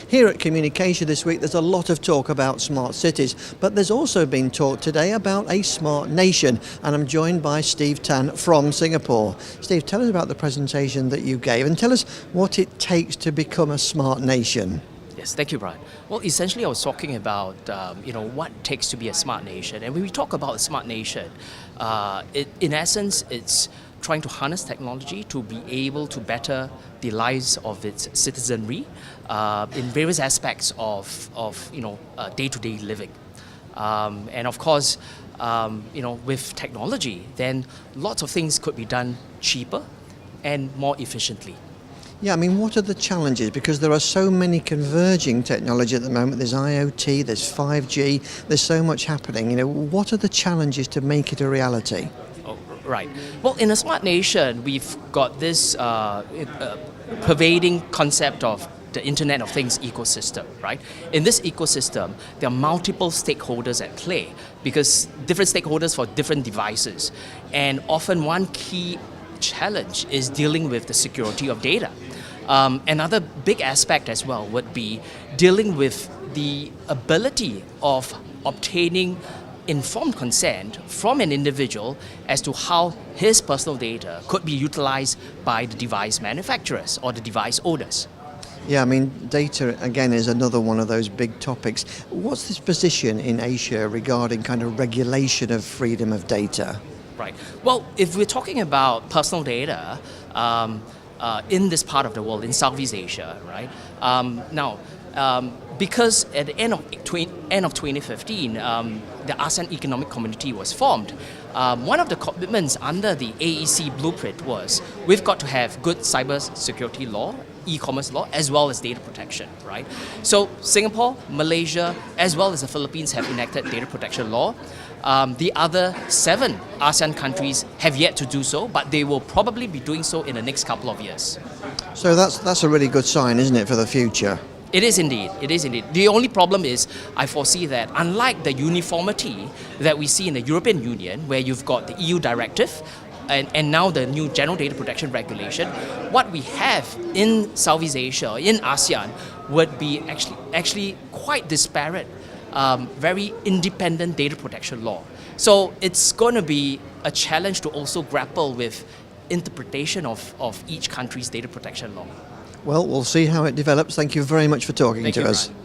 Here at CommunicAsia this week, there's a lot of talk about smart cities, but there's also been talk today about a smart nation, and I'm joined by Rajah&Tann from Singapore. Steve, tell us about the presentation that you gave and tell us what it takes to become a smart nation. Yes, thank you, Brian. Well, essentially, I was talking about what it takes to be a smart nation, and when we talk about a smart nation, in essence, it's trying to harness technology to be able to better the lives of its citizenry in various aspects of day-to-day living, and of course, with technology, then lots of things could be done cheaper and more efficiently. Yeah, I mean, what are the challenges? Because there are so many converging technology at the moment. There's IoT, there's 5G, there's so much happening. What are the challenges to make it a reality? Oh, right. Well, in a smart nation, we've got this pervading concept of the Internet of Things ecosystem, right? In this ecosystem, there are multiple stakeholders at play because different stakeholders for different devices. And often one key challenge is dealing with the security of data. Another big aspect as well would be dealing with the ability of obtaining informed consent from an individual as to how his personal data could be utilized by the device manufacturers or the device owners. Yeah, I mean, data, again, is another one of those big topics. What's this position in Asia regarding kind of regulation of freedom of data? Right. Well, if we're talking about personal data in this part of the world, in Southeast Asia, right? Because at the end of 2015, the ASEAN Economic Community was formed. One of the commitments under the AEC blueprint was we've got to have good cyber security law, e-commerce law, as well as data protection, right? So Singapore, Malaysia, as well as the Philippines have enacted data protection law. The other 7 ASEAN countries have yet to do so, but they will probably be doing so in the next couple of years. So that's a really good sign, isn't it, for the future? It is indeed. It is indeed. The only problem is I foresee that unlike the uniformity that we see in the European Union, where you've got the EU directive and now the new General Data Protection Regulation, what we have in Southeast Asia, in ASEAN, would be actually quite disparate, very independent data protection law. So it's going to be a challenge to also grapple with interpretation of each country's data protection law. Well, we'll see how it develops. Thank you very much for talking to us. Brian.